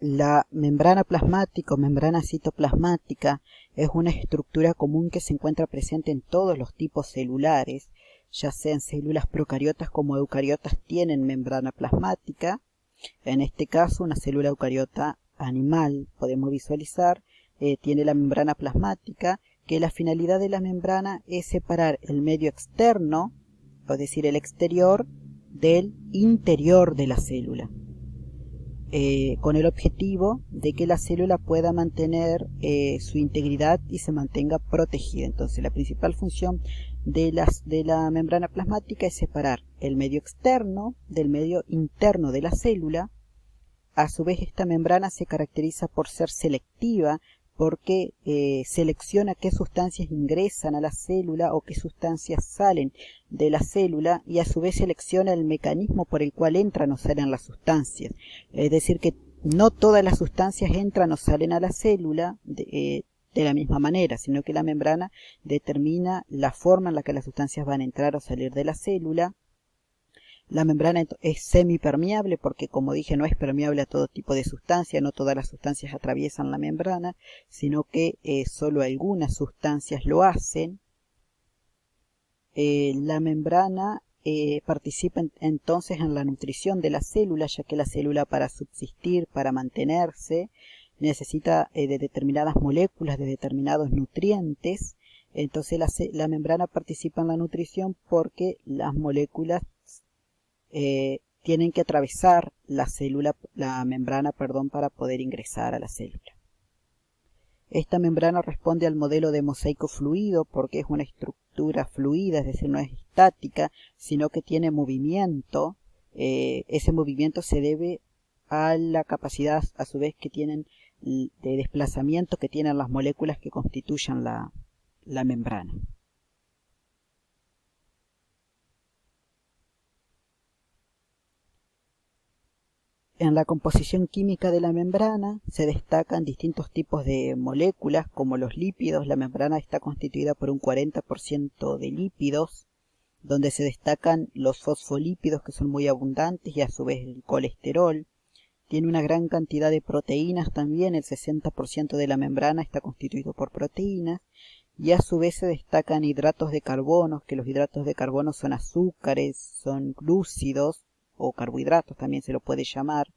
La membrana plasmática o membrana citoplasmática es una estructura común que se encuentra presente en todos los tipos celulares, ya sean células procariotas como eucariotas tienen membrana plasmática. En este caso, una célula eucariota animal, podemos visualizar, tiene la membrana plasmática, que la finalidad de la membrana es separar el medio externo, es decir, el exterior, del interior de la célula. Con el objetivo de que la célula pueda mantener su integridad y se mantenga protegida. Entonces, la principal función de la membrana plasmática es separar el medio externo del medio interno de la célula. A su vez, esta membrana se caracteriza por ser selectiva, porque selecciona qué sustancias ingresan a la célula o qué sustancias salen de la célula, y a su vez selecciona el mecanismo por el cual entran o salen las sustancias. Es decir, que no todas las sustancias entran o salen a la célula de la misma manera, sino que la membrana determina la forma en la que las sustancias van a entrar o salir de la célula. La membrana es semipermeable porque, como dije, no es permeable a todo tipo de sustancia, no todas las sustancias atraviesan la membrana, sino que solo algunas sustancias lo hacen. La membrana participa entonces en la nutrición de la célula, ya que la célula, para subsistir, para mantenerse, necesita de determinadas moléculas, de determinados nutrientes. Entonces la membrana participa en la nutrición porque las moléculas tienen que atravesar la membrana, para poder ingresar a la célula. Esta membrana responde al modelo de mosaico fluido porque es una estructura fluida, es decir, no es estática, sino que tiene movimiento. Ese movimiento se debe a la capacidad, a su vez, que tienen de desplazamiento que tienen las moléculas que constituyen la membrana. En la composición química de la membrana se destacan distintos tipos de moléculas, como los lípidos. La membrana está constituida por un 40% de lípidos, donde se destacan los fosfolípidos, que son muy abundantes, y a su vez el colesterol. Tiene una gran cantidad de proteínas también, el 60% de la membrana está constituido por proteínas, y a su vez se destacan hidratos de carbono, que los hidratos de carbono son azúcares, son glúcidos, o carbohidratos también se lo puede llamar,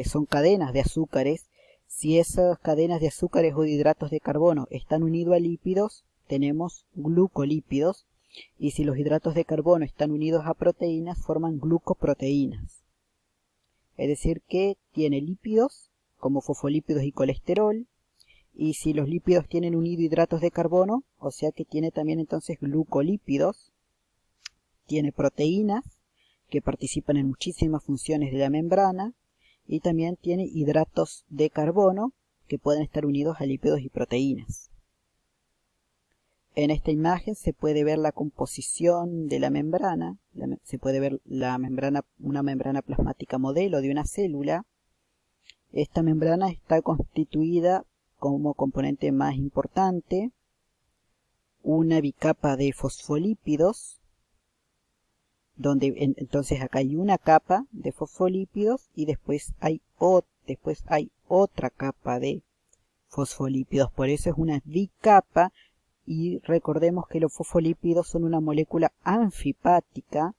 son cadenas de azúcares. Si esas cadenas de azúcares o de hidratos de carbono están unidos a lípidos, tenemos glucolípidos, y si los hidratos de carbono están unidos a proteínas, forman glucoproteínas. Es decir, que tiene lípidos, como fosfolípidos y colesterol, y si los lípidos tienen unido hidratos de carbono, o sea que tiene también entonces glucolípidos. Tiene proteínas, que participan en muchísimas funciones de la membrana, y también tiene hidratos de carbono, que pueden estar unidos a lípidos y proteínas. En esta imagen se puede ver la composición de la membrana, se puede ver una membrana plasmática modelo de una célula. Esta membrana está constituida como componente más importante una bicapa de fosfolípidos, donde entonces acá hay una capa de fosfolípidos y después hay otra capa de fosfolípidos. Por eso es una bicapa, y recordemos que los fosfolípidos son una molécula anfipática.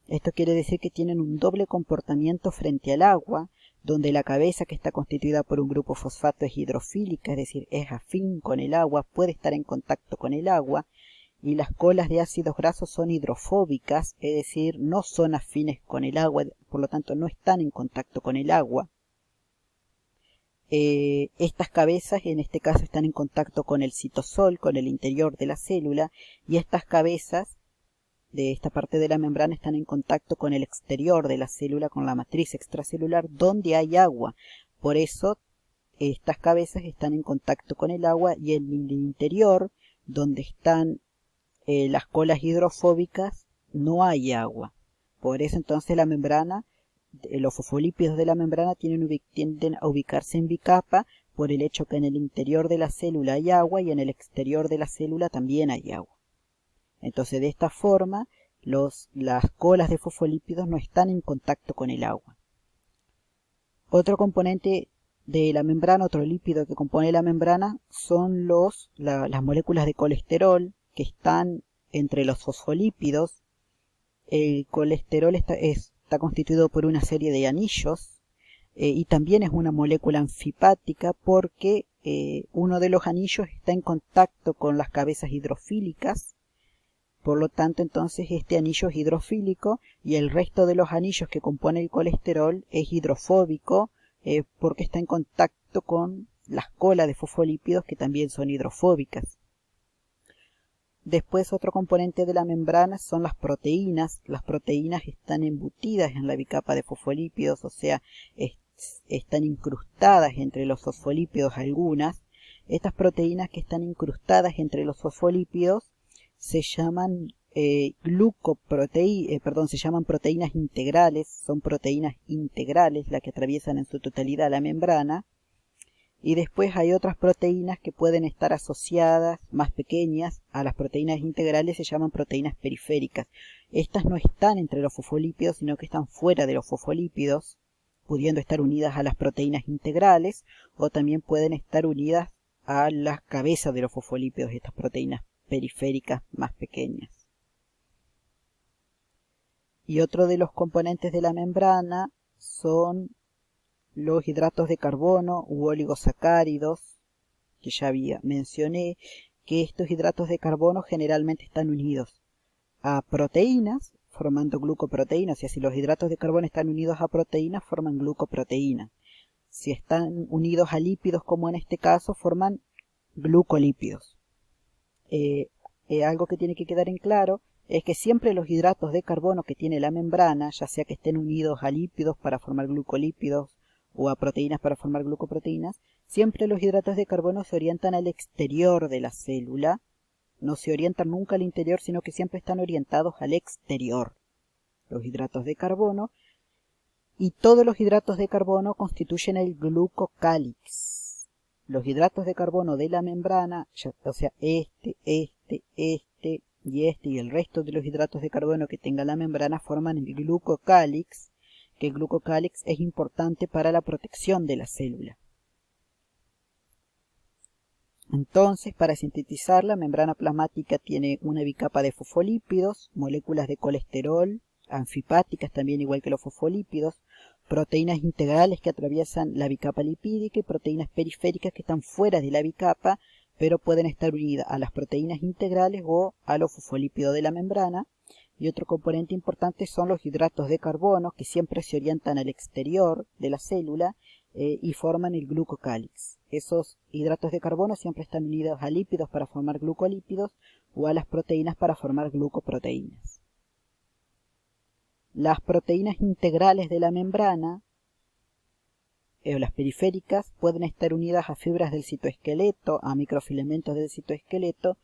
Esto quiere decir que tienen un doble comportamiento frente al agua, donde la cabeza, que está constituida por un grupo fosfato, es hidrofílica, es decir, es afín con el agua, puede estar en contacto con el agua, y las colas de ácidos grasos son hidrofóbicas, es decir, no son afines con el agua, por lo tanto no están en contacto con el agua. Estas cabezas en este caso están en contacto con el citosol, con el interior de la célula, y estas cabezas de esta parte de la membrana están en contacto con el exterior de la célula, con la matriz extracelular, donde hay agua. Por eso estas cabezas están en contacto con el agua, y en el interior, donde están las colas hidrofóbicas, no hay agua. Por eso entonces la membrana, los fosfolípidos de la membrana tienden a ubicarse en bicapa, por el hecho que en el interior de la célula hay agua y en el exterior de la célula también hay agua. Entonces, de esta forma, las colas de fosfolípidos no están en contacto con el agua. Otro componente de la membrana, otro lípido que compone la membrana, son las moléculas de colesterol que están entre los fosfolípidos. El colesterol está constituido por una serie de anillos y también es una molécula anfipática porque uno de los anillos está en contacto con las cabezas hidrofílicas. Por lo tanto, entonces este anillo es hidrofílico y el resto de los anillos que compone el colesterol es hidrofóbico porque está en contacto con las colas de fosfolípidos que también son hidrofóbicas. Después otro componente de la membrana son las proteínas. Las proteínas están embutidas en la bicapa de fosfolípidos, o sea, están incrustadas entre los fosfolípidos algunas. Estas proteínas que están incrustadas entre los fosfolípidos se llaman se llaman proteínas integrales. Son proteínas integrales las que atraviesan en su totalidad la membrana. Y después hay otras proteínas que pueden estar asociadas, más pequeñas, a las proteínas integrales, se llaman proteínas periféricas. Estas no están entre los fosfolípidos, sino que están fuera de los fosfolípidos, pudiendo estar unidas a las proteínas integrales, o también pueden estar unidas a las cabezas de los fosfolípidos, estas proteínas periféricas más pequeñas. Y otro de los componentes de la membrana son los hidratos de carbono u oligosacáridos, que ya mencioné, que estos hidratos de carbono generalmente están unidos a proteínas, formando glucoproteínas. Y si los hidratos de carbono están unidos a proteínas, forman glucoproteínas. Si están unidos a lípidos, como en este caso, forman glucolípidos. Algo que tiene que quedar en claro es que siempre los hidratos de carbono que tiene la membrana, ya sea que estén unidos a lípidos para formar glucolípidos o a proteínas para formar glucoproteínas, siempre los hidratos de carbono se orientan al exterior de la célula, no se orientan nunca al interior, sino que siempre están orientados al exterior. Los hidratos de carbono, y todos los hidratos de carbono constituyen el glucocálix. Los hidratos de carbono de la membrana, o sea, este y el resto de los hidratos de carbono que tenga la membrana forman el glucocálix, que el glucocálix es importante para la protección de la célula. Entonces, para sintetizar, la membrana plasmática tiene una bicapa de fosfolípidos, moléculas de colesterol, anfipáticas también igual que los fosfolípidos, proteínas integrales que atraviesan la bicapa lipídica y proteínas periféricas que están fuera de la bicapa, pero pueden estar unidas a las proteínas integrales o a los fosfolípidos de la membrana. Y otro componente importante son los hidratos de carbono, que siempre se orientan al exterior de la célula y forman el glucocálix. Esos hidratos de carbono siempre están unidos a lípidos para formar glucolípidos o a las proteínas para formar glucoproteínas. Las proteínas integrales de la membrana o las periféricas pueden estar unidas a fibras del citoesqueleto, a microfilamentos del citoesqueleto,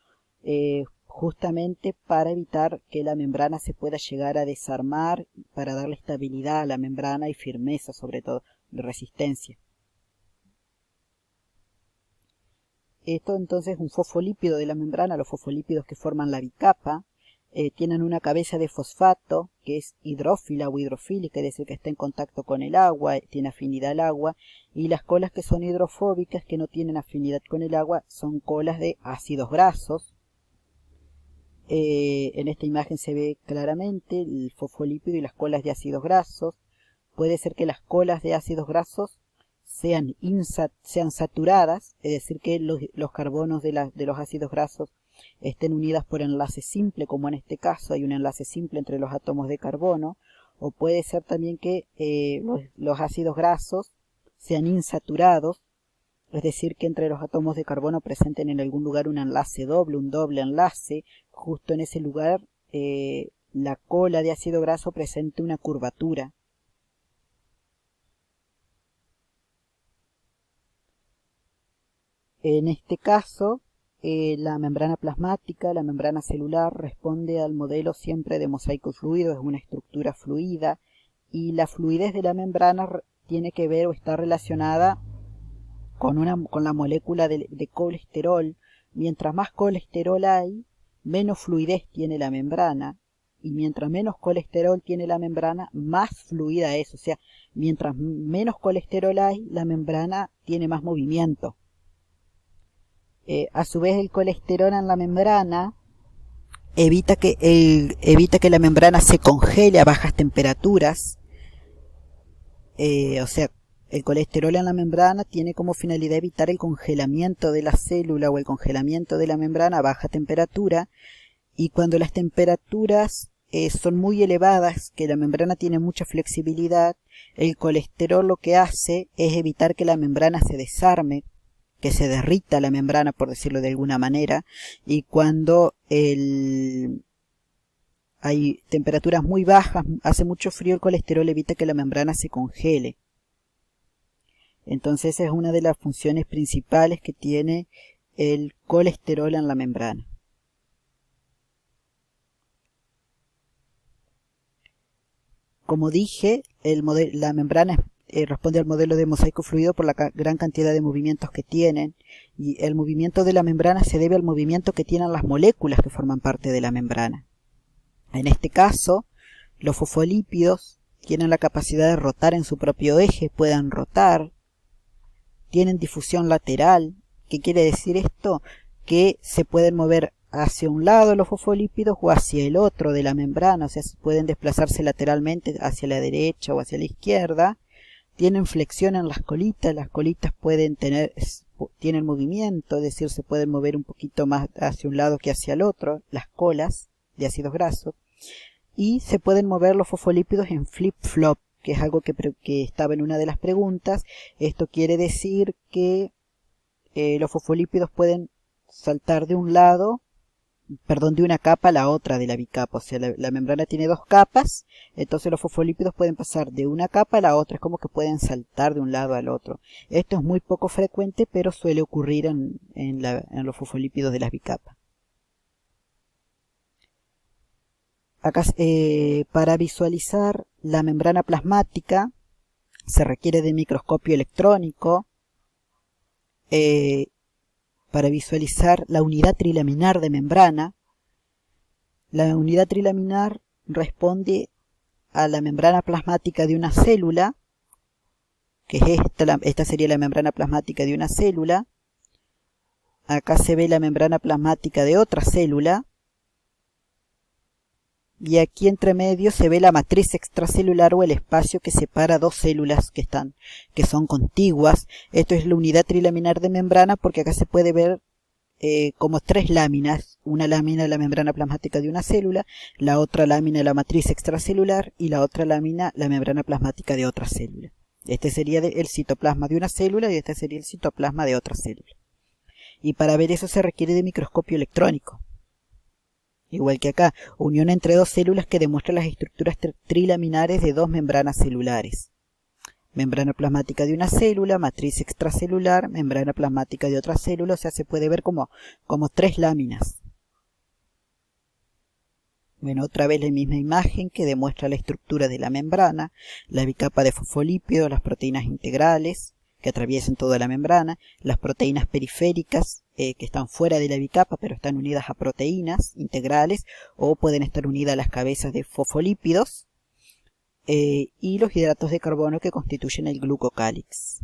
justamente para evitar que la membrana se pueda llegar a desarmar, para darle estabilidad a la membrana y firmeza, sobre todo, de resistencia. Esto entonces es un fosfolípido de la membrana. Los fosfolípidos que forman la bicapa tienen una cabeza de fosfato que es hidrófila o hidrofílica, es decir, que está en contacto con el agua, tiene afinidad al agua, y las colas que son hidrofóbicas, que no tienen afinidad con el agua, son colas de ácidos grasos. En esta imagen se ve claramente el fosfolípido y las colas de ácidos grasos. Puede ser que las colas de ácidos grasos sean saturadas, es decir, que los carbonos de los ácidos grasos estén unidas por enlace simple, como en este caso hay un enlace simple entre los átomos de carbono, o puede ser también que los ácidos grasos sean insaturados, es decir, que entre los átomos de carbono presenten en algún lugar un enlace doble, un doble enlace, justo en ese lugar la cola de ácido graso presente una curvatura. En este caso, la membrana plasmática, la membrana celular, responde al modelo siempre de mosaico fluido, es una estructura fluida, y la fluidez de la membrana tiene que ver o está relacionada con la molécula de colesterol. Mientras más colesterol hay, menos fluidez tiene la membrana, y mientras menos colesterol tiene la membrana, más fluida es. O sea, mientras menos colesterol hay, la membrana tiene más movimiento. A su vez, el colesterol en la membrana evita que la membrana se congele a bajas temperaturas. O sea, el colesterol en la membrana tiene como finalidad evitar el congelamiento de la célula o el congelamiento de la membrana a baja temperatura, y cuando las temperaturas son muy elevadas, que la membrana tiene mucha flexibilidad, el colesterol lo que hace es evitar que la membrana se desarme, que se derrita la membrana, por decirlo de alguna manera, y cuando hay temperaturas muy bajas, hace mucho frío, el colesterol evita que la membrana se congele. Entonces es una de las funciones principales que tiene el colesterol en la membrana. Como dije, la membrana responde al modelo de mosaico fluido por la gran cantidad de movimientos que tienen, y el movimiento de la membrana se debe al movimiento que tienen las moléculas que forman parte de la membrana. En este caso, los fosfolípidos tienen la capacidad de rotar en su propio eje, pueden rotar, tienen difusión lateral. ¿Qué quiere decir esto? Que se pueden mover hacia un lado los fosfolípidos o hacia el otro de la membrana, o sea, pueden desplazarse lateralmente hacia la derecha o hacia la izquierda. Tienen flexión en las colitas tienen movimiento, es decir, se pueden mover un poquito más hacia un lado que hacia el otro, las colas de ácidos grasos, y se pueden mover los fosfolípidos en flip-flop, que es algo que estaba en una de las preguntas. Esto quiere decir que los fosfolípidos pueden saltar de una capa a la otra de la bicapa. O sea, la membrana tiene dos capas, entonces los fosfolípidos pueden pasar de una capa a la otra, es como que pueden saltar de un lado al otro. Esto es muy poco frecuente, pero suele ocurrir en los fosfolípidos de las bicapas. Acá, para visualizar la membrana plasmática se requiere de microscopio electrónico. Para visualizar la unidad trilaminar de membrana, la unidad trilaminar responde a la membrana plasmática de una célula, que es esta sería la membrana plasmática de una célula. Acá se ve la membrana plasmática de otra célula, y aquí entre medio se ve la matriz extracelular o el espacio que separa dos células que son contiguas. Esto es la unidad trilaminar de membrana, porque acá se puede ver como tres láminas: una lámina la membrana plasmática de una célula, la otra lámina la matriz extracelular y la otra lámina la membrana plasmática de otra célula. Este sería el citoplasma de una célula y este sería el citoplasma de otra célula. Y para ver eso se requiere de microscopio electrónico. Igual que acá, unión entre dos células que demuestra las estructuras trilaminares de dos membranas celulares. Membrana plasmática de una célula, matriz extracelular, membrana plasmática de otra célula, o sea, se puede ver como tres láminas. Bueno, otra vez la misma imagen que demuestra la estructura de la membrana, la bicapa de fosfolípidos, las proteínas integrales que atraviesan toda la membrana, las proteínas periféricas que están fuera de la bicapa pero están unidas a proteínas integrales o pueden estar unidas a las cabezas de fosfolípidos, y los hidratos de carbono que constituyen el glucocálix.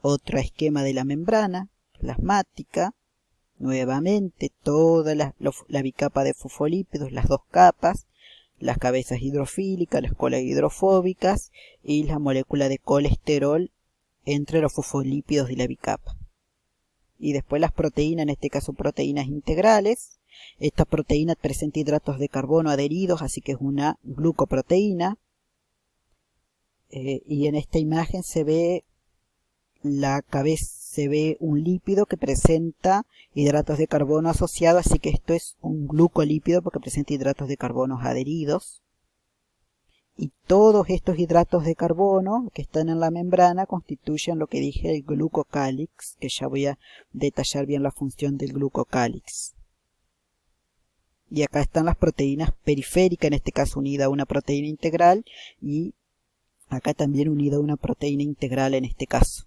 Otro esquema de la membrana plasmática, nuevamente toda la bicapa de fosfolípidos, las dos capas, las cabezas hidrofílicas, las colas hidrofóbicas y la molécula de colesterol entre los fosfolípidos de la bicapa. Y después las proteínas, en este caso proteínas integrales. Esta proteína presenta hidratos de carbono adheridos, así que es una glucoproteína. Y en esta imagen se ve un lípido que presenta hidratos de carbono asociados, así que esto es un glucolípido porque presenta hidratos de carbono adheridos. Y todos estos hidratos de carbono que están en la membrana constituyen lo que dije, el glucocálix, que ya voy a detallar bien la función del glucocálix. Y acá están las proteínas periféricas, en este caso unida a una proteína integral, y acá también unida a una proteína integral en este caso.